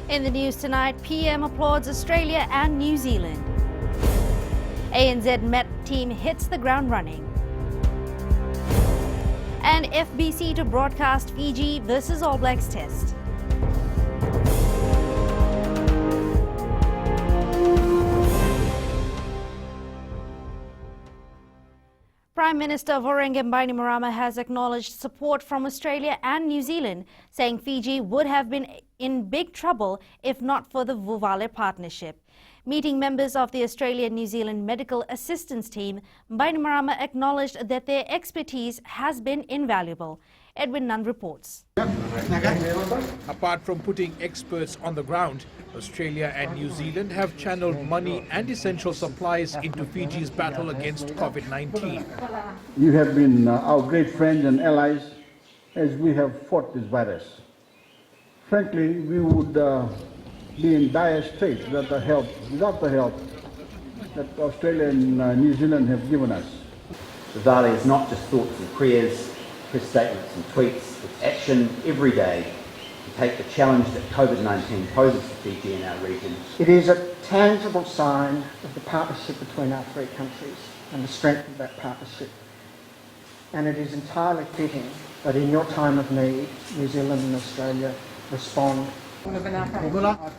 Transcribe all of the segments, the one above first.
In the news tonight, PM applauds Australia and New Zealand. ANZ Met team hits the ground running. And FBC to broadcast Fiji versus All Blacks test. Prime Minister Voreqe Bainimarama has acknowledged support from Australia and New Zealand, saying Fiji would have been in big trouble if not for the Vuvale partnership. Meeting members of the Australia-New Zealand Medical Assistance Team, Bainimarama acknowledged that their expertise has been invaluable. Edwin Nunn reports. Apart from putting experts on the ground, Australia and New Zealand have channeled money and essential supplies into Fiji's battle against COVID-19. You have been our great friends and allies as we have fought this virus. Frankly, we would be in dire straits without the help that Australia and New Zealand have given us. Vuvale is not just thoughts and prayers, press statements and tweets, it's action every day to take the challenge that COVID-19 poses to Fiji and our region. It is a tangible sign of the partnership between our three countries and the strength of that partnership. And it is entirely fitting that in your time of need, New Zealand and Australia respond.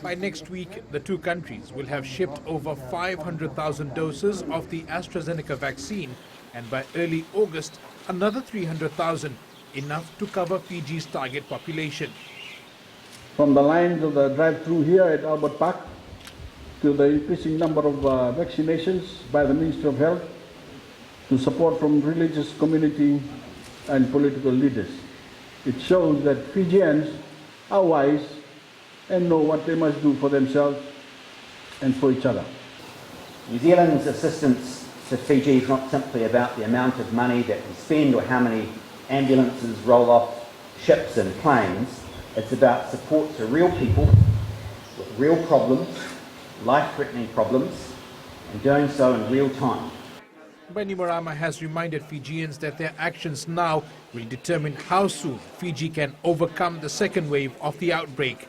By next week, the two countries will have shipped over 500,000 doses of the AstraZeneca vaccine, and by early August, another 300,000, enough to cover Fiji's target population. From the lines of the drive-through here at Albert Park to the increasing number of vaccinations by the Ministry of Health to support from religious community and political leaders. It shows that Fijians are wise and know what they must do for themselves and for each other. New Zealand's assistance to Fiji is not simply about the amount of money that we spend or how many ambulances roll off ships and planes. It's about support to real people with real problems, life-threatening problems, and doing so in real time. Bainimarama has reminded Fijians that their actions now will determine how soon Fiji can overcome the second wave of the outbreak.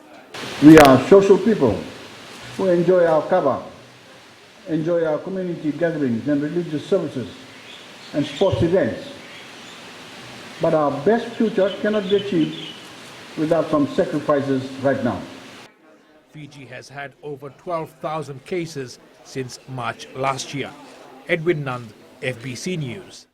We are social people who enjoy our kava, enjoy our community gatherings and religious services and sports events. But our best future cannot be achieved without some sacrifices right now. Fiji has had over 12,000 cases since March last year. Edwin Nund, FBC News.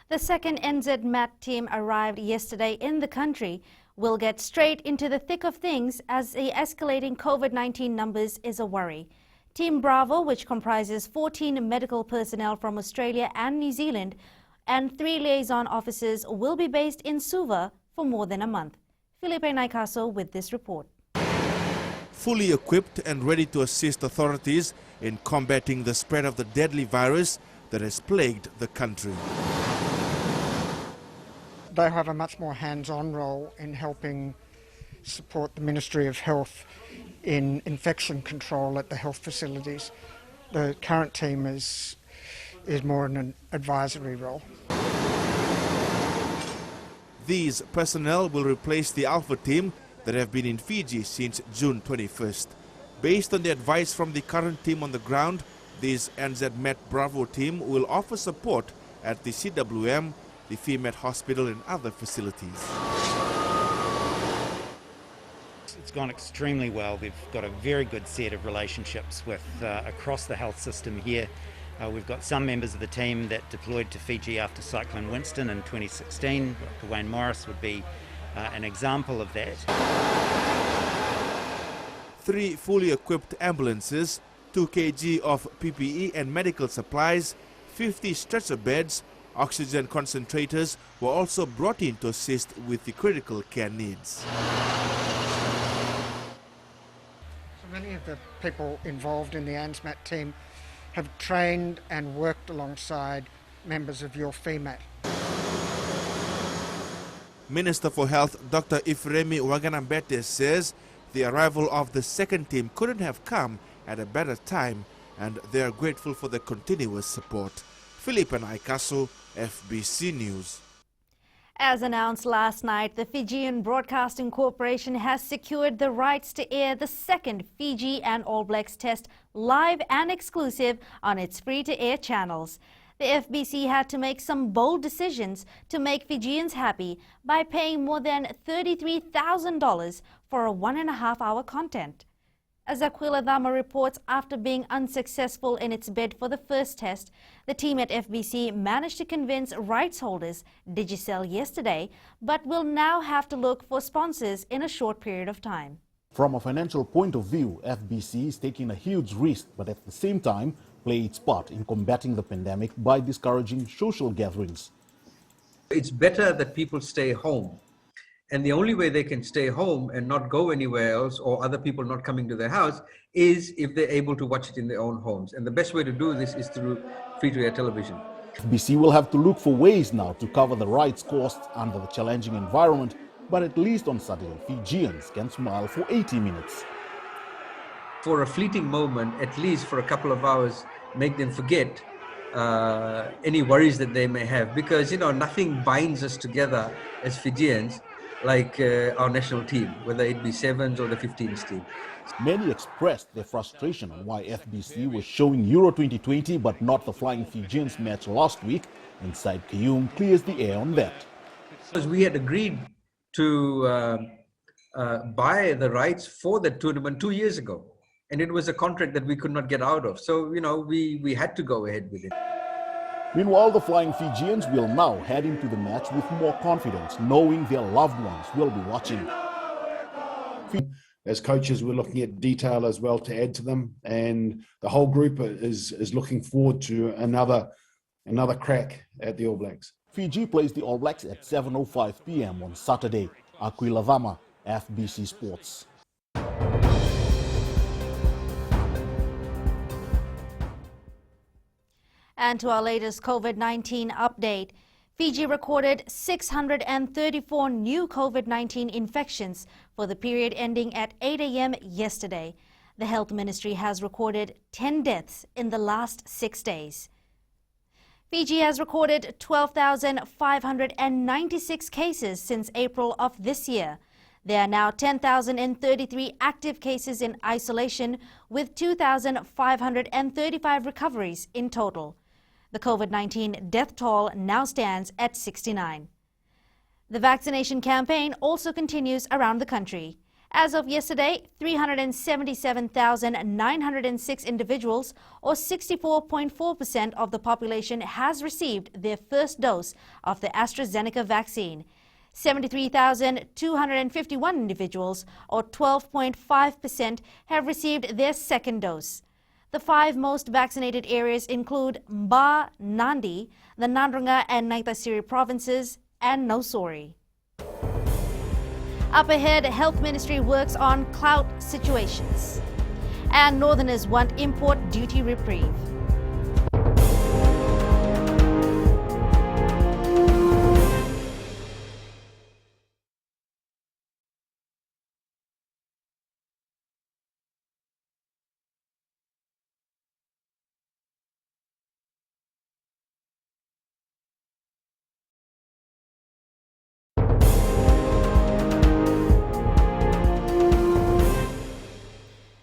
The second NZ MAT team arrived yesterday in the country. We'll get straight into the thick of things as the escalating COVID-19 numbers is a worry. Team Bravo, which comprises 14 medical personnel from Australia and New Zealand, and 3 liaison officers will be based in Suva for more than a month. Felipe Naikaso with this report. Fully equipped and ready to assist authorities in combating the spread of the deadly virus that has plagued the country. They have a much more hands-on role in helping support the Ministry of Health in infection control at the health facilities. The current team is more in an advisory role. These personnel will replace the Alpha team that have been in Fiji since June 21st. Based on the advice from the current team on the ground, this NZ Met Bravo team will offer support at the CWM, the FEMAT hospital and other facilities. It's gone extremely well. We've got a very good set of relationships with across the health system here. We've got some members of the team that deployed to Fiji after Cyclone Winston in 2016. Dr. Wayne Morris would be an example of that. 3 fully equipped ambulances, 2 kg of PPE and medical supplies, 50 stretcher beds, oxygen concentrators were also brought in to assist with the critical care needs. So many of the people involved in the ANZMAT team have trained and worked alongside members of your FEMAT. Minister for Health Dr. Ifremi Waganambete says the arrival of the second team couldn't have come at a better time and they are grateful for the continuous support. Felipe Naikaso, FBC News. As announced last night, the Fijian Broadcasting Corporation has secured the rights to air the second Fiji and All Blacks test live and exclusive on its free-to-air channels. The FBC had to make some bold decisions to make Fijians happy by paying more than $33,000 for a 1.5-hour content. As Aquila Dhama reports, after being unsuccessful in its bid for the first test, the team at FBC managed to convince rights holders Digicel yesterday, but will now have to look for sponsors in a short period of time. From a financial point of view, FBC is taking a huge risk, but at the same time play its part in combating the pandemic by discouraging social gatherings. It's better that people stay home. And the only way they can stay home and not go anywhere else, or other people not coming to their house, is if they're able to watch it in their own homes. And the best way to do this is through free-to-air television. FBC will have to look for ways now to cover the rights costs under the challenging environment, but at least on Saturday, Fijians can smile for 80 minutes. For a fleeting moment, at least for a couple of hours, make them forget any worries that they may have. Because, nothing binds us together as Fijians like our national team, whether it be sevens or the 15s team. Many expressed their frustration on why FBC was showing Euro 2020 but not the Flying Fijians match last week. Inside Kiyum clears the air on that. Because we had agreed to buy the rights for the tournament 2 years ago, and it was a contract that we could not get out of. So, we had to go ahead with it. Meanwhile, the Flying Fijians will now head into the match with more confidence, knowing their loved ones will be watching. As coaches, we're looking at detail as well to add to them, and the whole group is looking forward to another crack at the All Blacks. Fiji plays the All Blacks at 7:05 p.m. on Saturday. Aquila Dhama, FBC Sports. And to our latest COVID-19 update, Fiji recorded 634 new COVID-19 infections for the period ending at 8 a.m. yesterday. The Health Ministry has recorded 10 deaths in the last 6 days. Fiji has recorded 12,596 cases since April of this year. There are now 10,033 active cases in isolation, with 2,535 recoveries in total. The COVID-19 death toll now stands at 69. The vaccination campaign also continues around the country. As of yesterday, 377,906 individuals, or 64.4% of the population, has received their first dose of the AstraZeneca vaccine. 73,251 individuals, or 12.5%, have received their second dose. The 5 most vaccinated areas include Mba, Nandi, the Nandrunga and Naitasiri provinces, and Nosori. Up ahead, Health Ministry works on clout situations. And Northerners want import duty reprieve.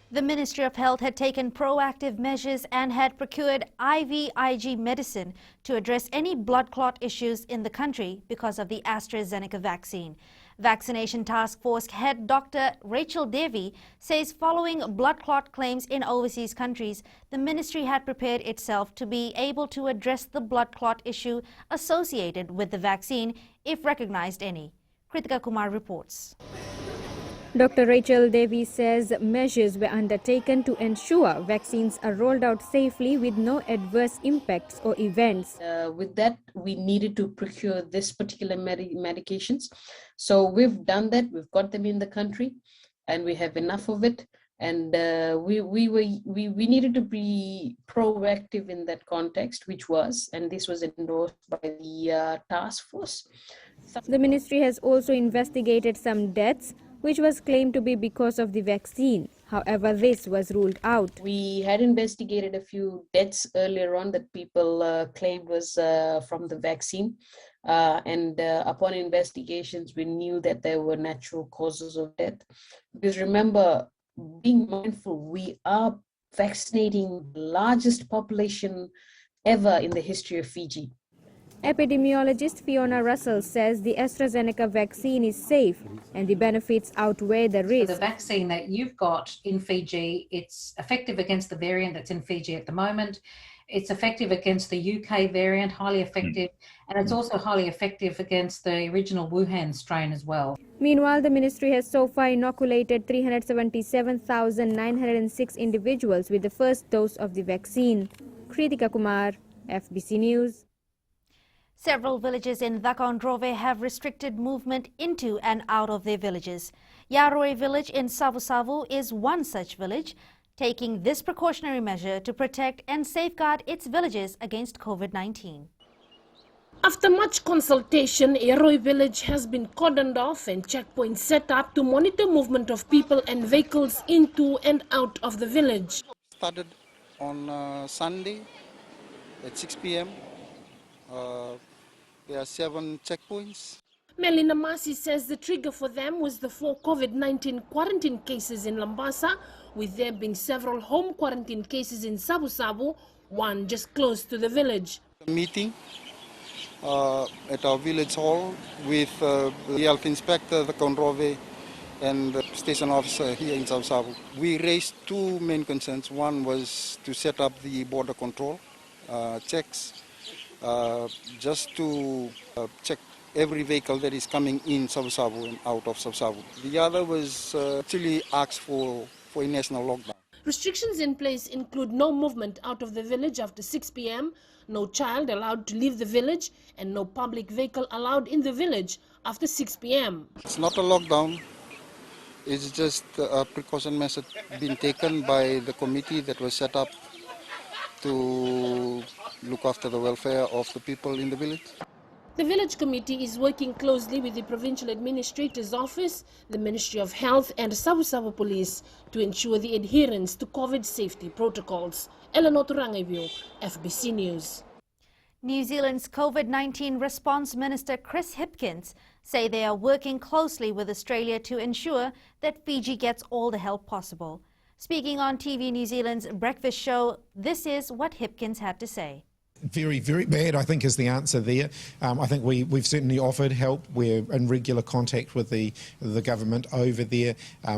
The Ministry of Health had taken proactive measures and had procured IVIG medicine to address any blood clot issues in the country because of the AstraZeneca vaccine. Vaccination Task Force head Dr. Rachel Devi says following blood clot claims in overseas countries, the ministry had prepared itself to be able to address the blood clot issue associated with the vaccine if recognized any. Kritika Kumar reports. Dr. Rachel Devi says measures were undertaken to ensure vaccines are rolled out safely with no adverse impacts or events. With that, we needed to procure this particular medications. So we've done that. We've got them in the country, and we have enough of it. And we needed to be proactive in that context, and this was endorsed by the task force. The ministry has also investigated some deaths, which was claimed to be because of the vaccine. However, this was ruled out. We had investigated a few deaths earlier on that people claimed was from the vaccine. and upon investigations, we knew that there were natural causes of death. Because remember, being mindful, we are vaccinating the largest population ever in the history of Fiji. Epidemiologist Fiona Russell says the AstraZeneca vaccine is safe and the benefits outweigh the risk. The vaccine that you've got in Fiji, it's effective against the variant that's in Fiji at the moment. It's effective against the UK variant, highly effective, and it's also highly effective against the original Wuhan strain as well. Meanwhile, the ministry has so far inoculated 377,906 individuals with the first dose of the vaccine. Kritika Kumar, FBC News. Several villages in Thakondrove have restricted movement into and out of their villages. Yaroi village in Savu is one such village, taking this precautionary measure to protect and safeguard its villages against COVID-19. After much consultation, Yaroi village has been cordoned off and checkpoints set up to monitor movement of people and vehicles into and out of the village. Started on Sunday at 6 p.m. There are 7 checkpoints. Melina Masi says the trigger for them was the 4 COVID-19 quarantine cases in Lambasa, with there being several home quarantine cases in Savu, one just close to the village. A meeting at our village hall with the health inspector, the Kondrove, and the station officer here in Savu. We raised 2 main concerns. One was to set up the border control checks, just to check every vehicle that is coming in Savu and out of Savu. The other was actually asked for a national lockdown. Restrictions in place include no movement out of the village after 6 p.m, no child allowed to leave the village, and no public vehicle allowed in the village after 6 p.m. It's not a lockdown. It's just a precaution measure being taken by the committee that was set up to look after the welfare of the people in the village. The village committee is working closely with the provincial administrator's office, the Ministry of Health and Savu Police to ensure the adherence to COVID safety protocols. Eleanor Turangeview, FBC News. New Zealand's COVID-19 response minister Chris Hipkins say they are working closely with Australia to ensure that Fiji gets all the help possible. Speaking on TV New Zealand's breakfast show, this is what Hipkins had to say. Very, very bad, I think, is the answer there. I think we've certainly offered help. We're in regular contact with the government over there.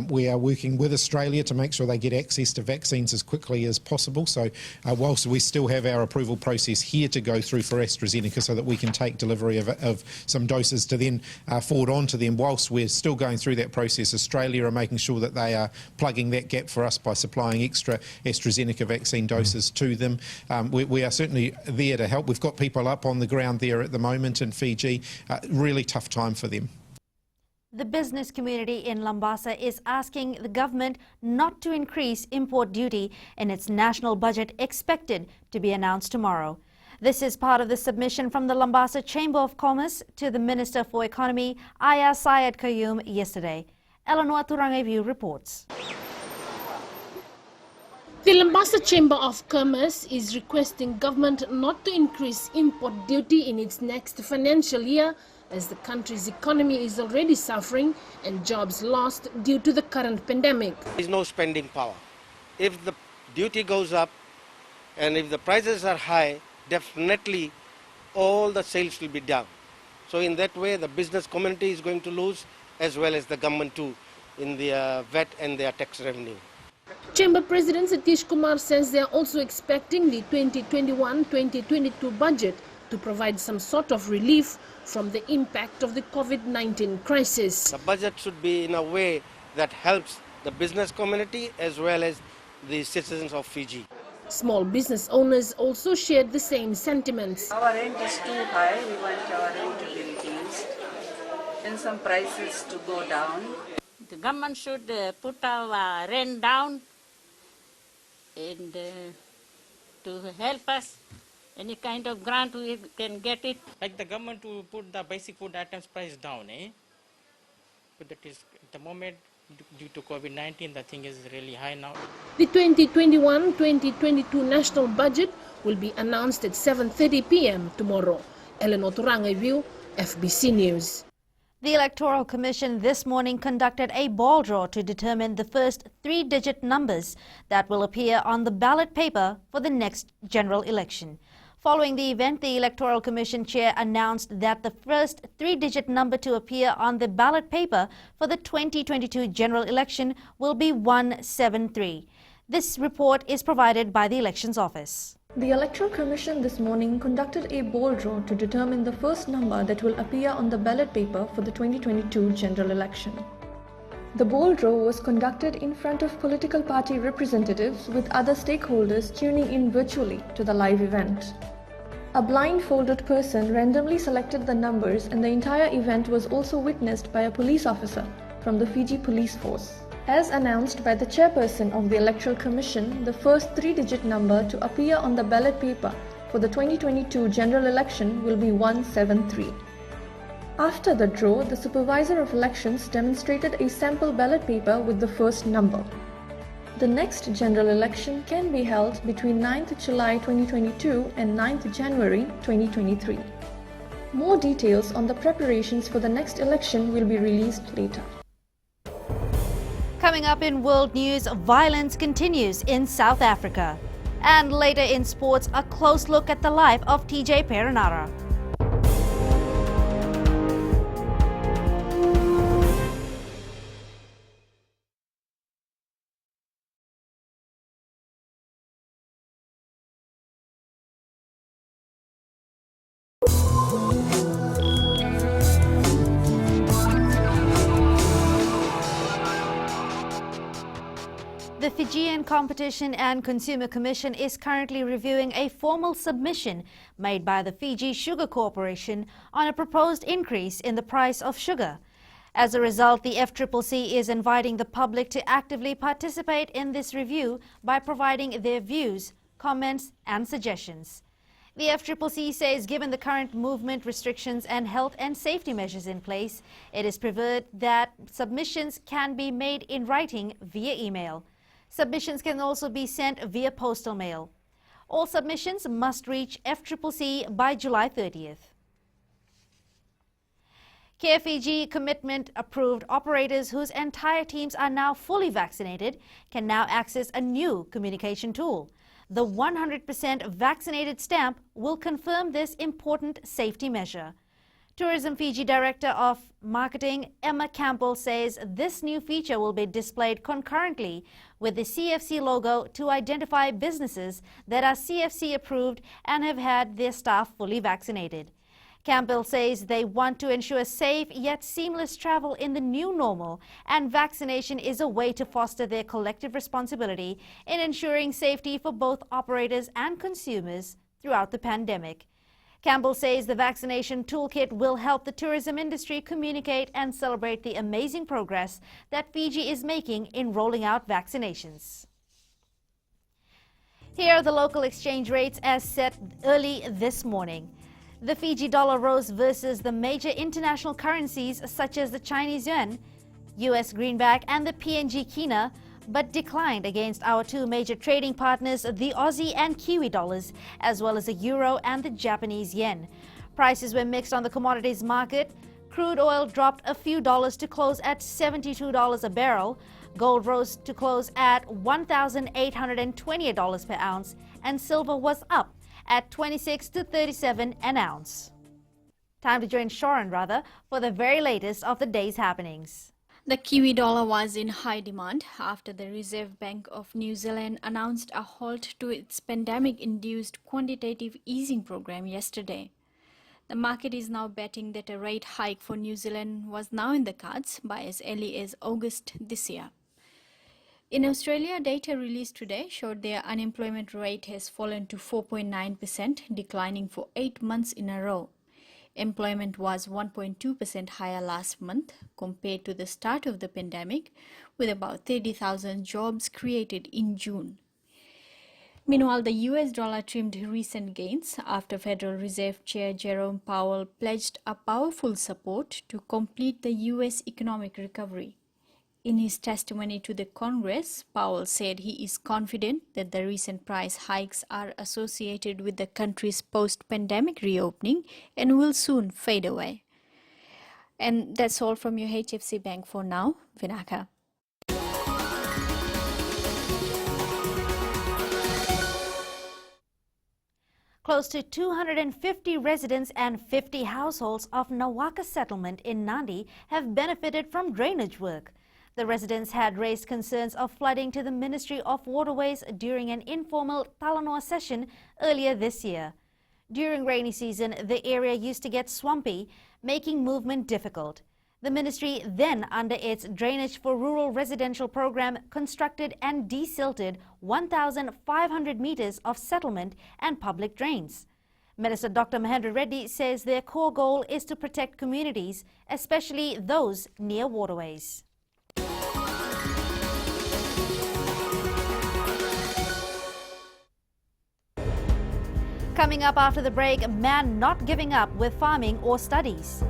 We are working with Australia to make sure they get access to vaccines as quickly as possible. So whilst we still have our approval process here to go through for AstraZeneca so that we can take delivery of some doses to then forward on to them, whilst we're still going through that process, Australia are making sure that they are plugging that gap for us by supplying extra AstraZeneca vaccine doses to them. We are certainly there to help. We've got people up on the ground there at the moment in Fiji. Really tough time for them. The business community in Lambasa is asking the government not to increase import duty in its national budget expected to be announced tomorrow. This is part of the submission from the Lambasa Chamber of Commerce to the Minister for Economy, Aya Syed Qayyum, yesterday. Eleanor Turangeview reports. The Lambasa Chamber of Commerce is requesting government not to increase import duty in its next financial year, as the country's economy is already suffering and jobs lost due to the current pandemic. There is no spending power. If the duty goes up and if the prices are high, definitely all the sales will be down. So in that way, the business community is going to lose, as well as the government too, in their VAT and their tax revenue. Chamber President Satish Kumar says they are also expecting the 2021-2022 budget to provide some sort of relief from the impact of the COVID-19 crisis. The budget should be in a way that helps the business community as well as the citizens of Fiji. Small business owners also shared the same sentiments. Our rent is too high, we want our rent to be reduced and some prices to go down. The government should put our rent down and to help us. Any kind of grant we can get it. Like the government to put the basic food items price down, But that is at the moment due to COVID-19, the thing is really high now. The 2021-2022 national budget will be announced at 7:30 p.m. tomorrow. Eleanor Turangayu, FBC News. The Electoral Commission this morning conducted a ball draw to determine the first 3-digit numbers that will appear on the ballot paper for the next general election. Following the event, the Electoral Commission chair announced that the first 3-digit number to appear on the ballot paper for the 2022 general election will be 173. This report is provided by the Elections Office. The Electoral Commission this morning conducted a ball draw to determine the first number that will appear on the ballot paper for the 2022 general election. The ball draw was conducted in front of political party representatives with other stakeholders tuning in virtually to the live event. A blindfolded person randomly selected the numbers, and the entire event was also witnessed by a police officer from the Fiji Police Force. As announced by the chairperson of the Electoral Commission, the first 3-digit number to appear on the ballot paper for the 2022 general election will be 173. After the draw, the Supervisor of Elections demonstrated a sample ballot paper with the first number. The next general election can be held between 9th July 2022 and 9th January 2023. More details on the preparations for the next election will be released later. Coming up in world news, violence continues in South Africa. And later in sports, a close look at the life of TJ Perenara. The Fijian Competition and Consumer Commission is currently reviewing a formal submission made by the Fiji Sugar Corporation on a proposed increase in the price of sugar. As a result, the FCCC is inviting the public to actively participate in this review by providing their views, comments and suggestions. The FCCC says given the current movement restrictions and health and safety measures in place, it is preferred that submissions can be made in writing via email. Submissions can also be sent via postal mail. All submissions must reach FCCC by July 30th. Care Fiji commitment approved operators whose entire teams are now fully vaccinated can now access a new communication tool. The 100% vaccinated stamp will confirm this important safety measure. Tourism Fiji Director of Marketing Emma Campbell says this new feature will be displayed concurrently with the CFC logo to identify businesses that are CFC approved and have had their staff fully vaccinated. Campbell says they want to ensure safe yet seamless travel in the new normal, and vaccination is a way to foster their collective responsibility in ensuring safety for both operators and consumers throughout the pandemic. Campbell says the vaccination toolkit will help the tourism industry communicate and celebrate the amazing progress that Fiji is making in rolling out vaccinations. Here are the local exchange rates as set early this morning. The Fiji dollar rose versus the major international currencies such as the Chinese yuan, US greenback and the PNG kina, but declined against our two major trading partners, the Aussie and Kiwi dollars, as well as the euro and the Japanese yen. Prices were mixed on the commodities market. Crude oil dropped a few dollars to close at $72 a barrel. Gold rose to close at $1,828 per ounce, and silver was up at $26 to $37 an ounce. Time to join Sharon for the very latest of the day's happenings. The Kiwi dollar was in high demand after the Reserve Bank of New Zealand announced a halt to its pandemic-induced quantitative easing program yesterday. The market is now betting that a rate hike for New Zealand was now in the cards by as early as August this year. In Australia, data released today showed their unemployment rate has fallen to 4.9%, declining for 8 months in a row. Employment was 1.2% higher last month compared to the start of the pandemic, with about 30,000 jobs created in June. Meanwhile, the US dollar trimmed recent gains after Federal Reserve Chair Jerome Powell pledged a powerful support to complete the US economic recovery. In his testimony to the Congress, Powell said he is confident that the recent price hikes are associated with the country's post-pandemic reopening and will soon fade away. And that's all from your HFC Bank for now. Vinaka. Close to 250 residents and 50 households of Nawaka settlement in Nandi have benefited from drainage work. The residents had raised concerns of flooding to the Ministry of Waterways during an informal Talanoa session earlier this year. During rainy season, the area used to get swampy, making movement difficult. The ministry then, under its Drainage for Rural Residential program, constructed and desilted 1,500 meters of settlement and public drains. Minister Dr. Mahendra Reddy says their core goal is to protect communities, especially those near waterways. Coming up after the break, man not giving up with farming or studies.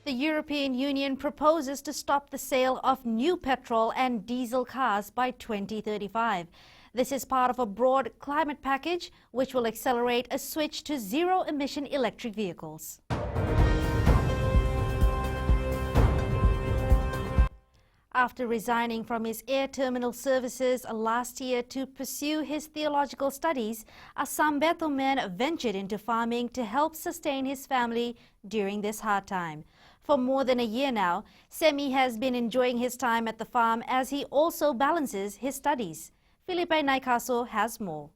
The European Union proposes to stop the sale of new petrol and diesel cars by 2035. This is part of a broad climate package which will accelerate a switch to zero-emission electric vehicles. After resigning from his air terminal services last year to pursue his theological studies, a Sambeto man ventured into farming to help sustain his family during this hard time. For more than a year now, Semi has been enjoying his time at the farm as he also balances his studies. Felipe Naikaso has more.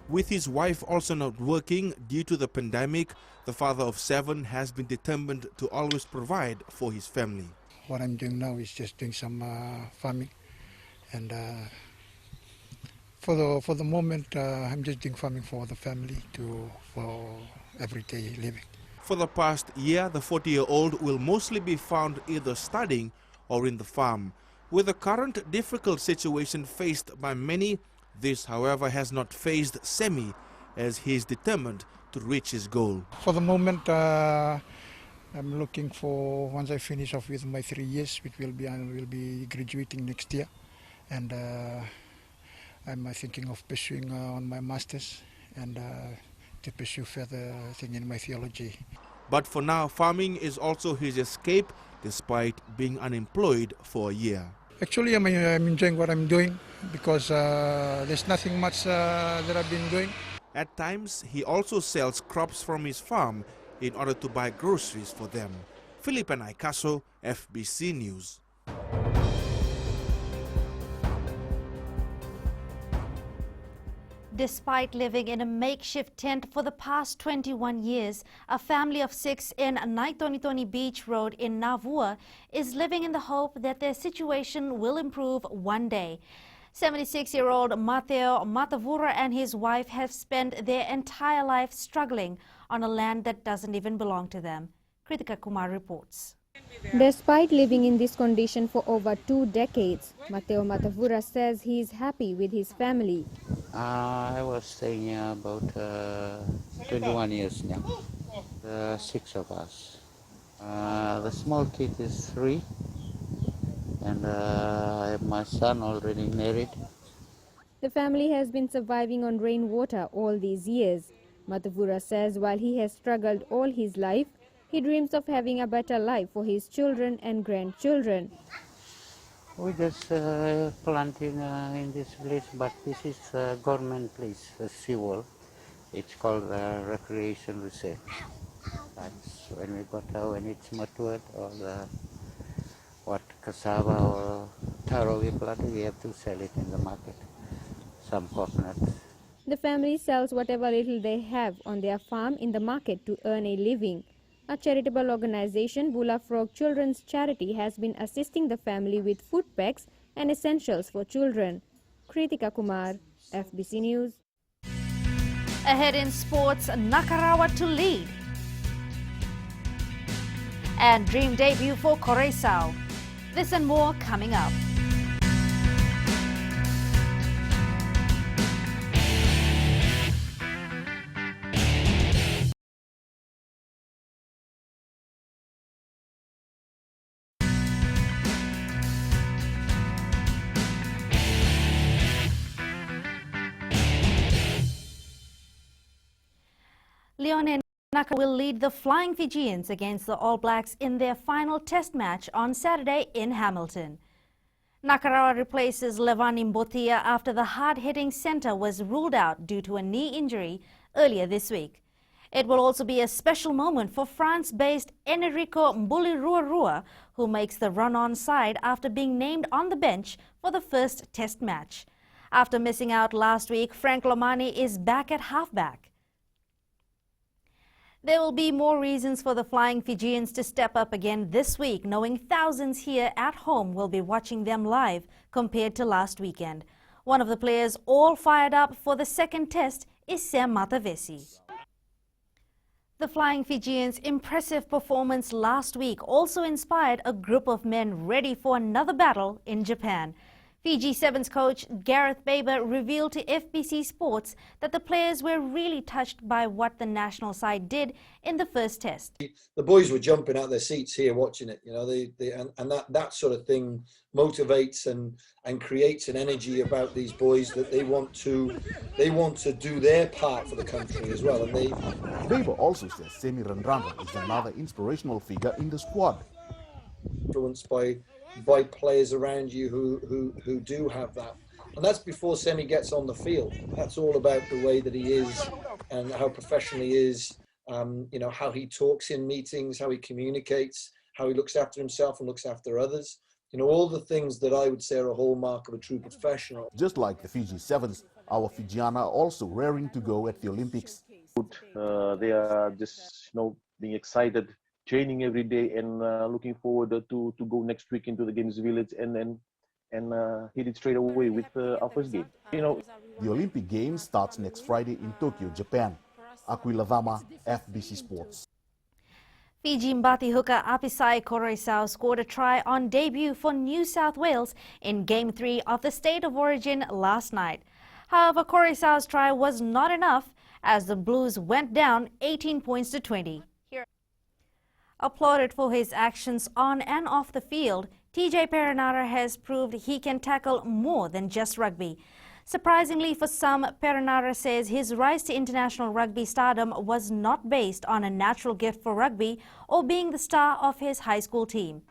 With his wife also not working due to the pandemic, the father of 7 has been determined to always provide for his family. What I'm doing now is just doing some farming, and for the moment I'm just doing farming for the family for everyday living. For the past year, the 40-year-old will mostly be found either studying or in the farm. With the current difficult situation faced by many, this, however, has not phased Semi, as he is determined to reach his goal. For the moment, I'm looking for, once I finish off with my 3 years, which I will be graduating next year, and I'm thinking of pursuing on my masters and to pursue further thing in my theology. But for now, farming is also his escape, despite being unemployed for a year. Actually, I'm enjoying what I'm doing because there's nothing much that I've been doing. At times, he also sells crops from his farm in order to buy groceries for them. Felipe Naikaso, FBC News. Despite living in a makeshift tent for the past 21 years, a family of 6 in Naitonitoni Beach Road in Navua is living in the hope that their situation will improve one day. 76-year-old Mateo Matavura and his wife have spent their entire life struggling on a land that doesn't even belong to them. Kritika Kumar reports. Despite living in this condition for over 2 decades, Mateo Matavura says he is happy with his family. I was staying here about 21 years now, 6 of us. The small kid is 3, and I have my son already married. The family has been surviving on rainwater all these years. Matavura says while he has struggled all his life, he dreams of having a better life for his children and grandchildren. We just planting in this place, but this is a government place, a seawall. It's called recreation reserve. That's when we got when it's matured, or what cassava or taro we plant, we have to sell it in the market. Some coconuts. The family sells whatever little they have on their farm in the market to earn a living. A charitable organization, Bula Frog Children's Charity, has been assisting the family with food packs and essentials for children. Kritika Kumar, FBC News. Ahead in sports, Nakarawa to lead. And dream debut for Correção. This and more coming up. Leone Nakarawa will lead the Flying Fijians against the All Blacks in their final test match on Saturday in Hamilton. Nakarawa replaces Levani Mbotia after the hard-hitting centre was ruled out due to a knee injury earlier this week. It will also be a special moment for France-based Enrico Mbuliruarua, who makes the run-on side after being named on the bench for the first test match. After missing out last week, Frank Lomani is back at halfback. There will be more reasons for the Flying Fijians to step up again this week, knowing thousands here at home will be watching them live compared to last weekend. One of the players all fired up for the second test is Sam Matavesi. The Flying Fijians' impressive performance last week also inspired a group of men ready for another battle in Japan. Fiji Sevens coach Gareth Baber revealed to FBC Sports that the players were really touched by what the national side did in the first test. The boys were jumping out their seats here watching it, you know, and that sort of thing motivates and creates an energy about these boys that they want to do their part for the country as well. And Baber also says Semi Randrana is another inspirational figure in the squad. Influenced by players around you who do have that, and that's before Semi gets on the field. That's all about the way that he is and how professional he is, you know, how he talks in meetings, how he communicates, how he looks after himself and looks after others, you know, all the things that I would say are a hallmark of a true professional. Just like the Fiji Sevens, our Fijiana are also raring to go at the Olympics. They are just, you know, being excited, training every day, and looking forward to go next week into the Games Village and hit it straight away with our first game. You know, the Olympic Games starts next Friday in Tokyo, Japan. Aquila Vama, FBC Sports. Fiji Mbati hooker Apisai Correção scored a try on debut for New South Wales in Game 3 of the State of Origin last night. However, Correção's try was not enough as the Blues went down 18 points to 20. Applauded for his actions on and off the field, TJ Perenara has proved he can tackle more than just rugby. Surprisingly for some, Perenara says his rise to international rugby stardom was not based on a natural gift for rugby or being the star of his high school team.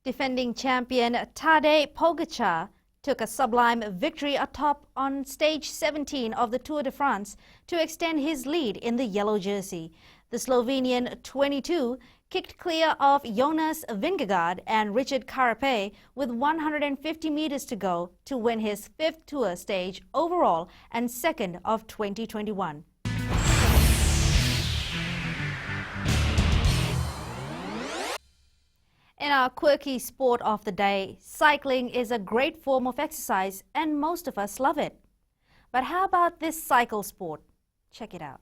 Defending champion Tadej Pogačar took a sublime victory atop on stage 17 of the Tour de France to extend his lead in the yellow jersey. The Slovenian 22 kicked clear of Jonas Vingegaard and Richard Carapaz with 150 meters to go to win his 5th Tour stage overall and 2nd of 2021. In our quirky sport of the day, cycling is a great form of exercise and most of us love it. But how about this cycle sport? Check it out.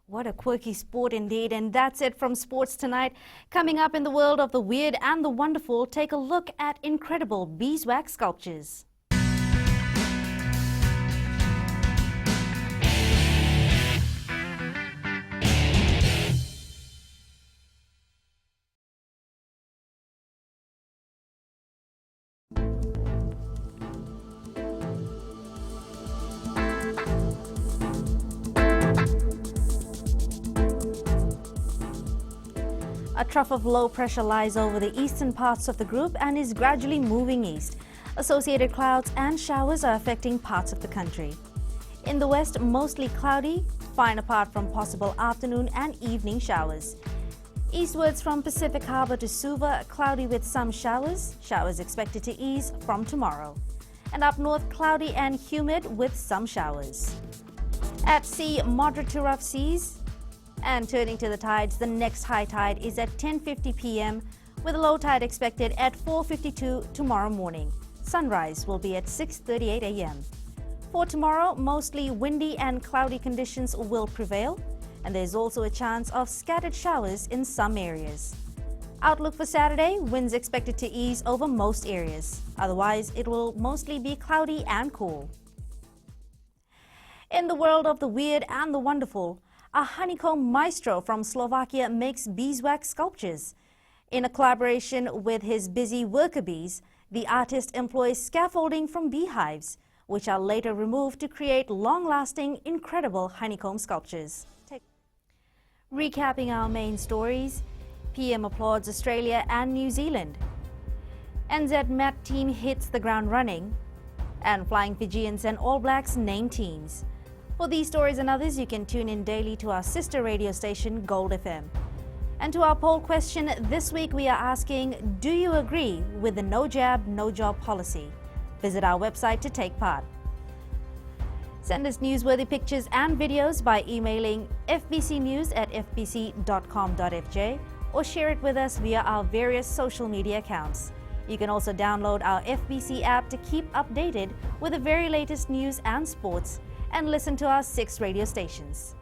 What a quirky sport indeed, and that's it from Sports Tonight. Coming up in the world of the weird and the wonderful, take a look at incredible beeswax sculptures. A trough of low pressure lies over the eastern parts of the group and is gradually moving east. Associated clouds and showers are affecting parts of the country. In the west, mostly cloudy, fine apart from possible afternoon and evening showers. Eastwards from Pacific Harbour to Suva, cloudy with some showers. Showers expected to ease from tomorrow. And up north, cloudy and humid with some showers. At sea, moderate to rough seas. And turning to the tides, the next high tide is at 10:50 p.m. with a low tide expected at 4:52 tomorrow morning. Sunrise will be at 6:38 a.m. For tomorrow, mostly windy and cloudy conditions will prevail, and there's also a chance of scattered showers in some areas. Outlook for Saturday, winds expected to ease over most areas. Otherwise, it will mostly be cloudy and cool. In the world of the weird and the wonderful, a honeycomb maestro from Slovakia makes beeswax sculptures. In a collaboration with his busy worker bees, the artist employs scaffolding from beehives, which are later removed to create long-lasting, incredible honeycomb sculptures. Recapping our main stories, PM applauds Australia and New Zealand. NZ Met team hits the ground running, and Flying Fijians and All Blacks name teams. For these stories and others, you can tune in daily to our sister radio station, Gold FM. And to our poll question this week, we are asking, do you agree with the no jab, no job policy? Visit our website to take part. Send us newsworthy pictures and videos by emailing fbcnews@fbc.com.fj or share it with us via our various social media accounts. You can also download our FBC app to keep updated with the very latest news and sports, and listen to our 6 radio stations.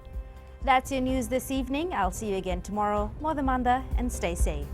That's your news this evening. I'll see you again tomorrow. Modamanda, and stay safe.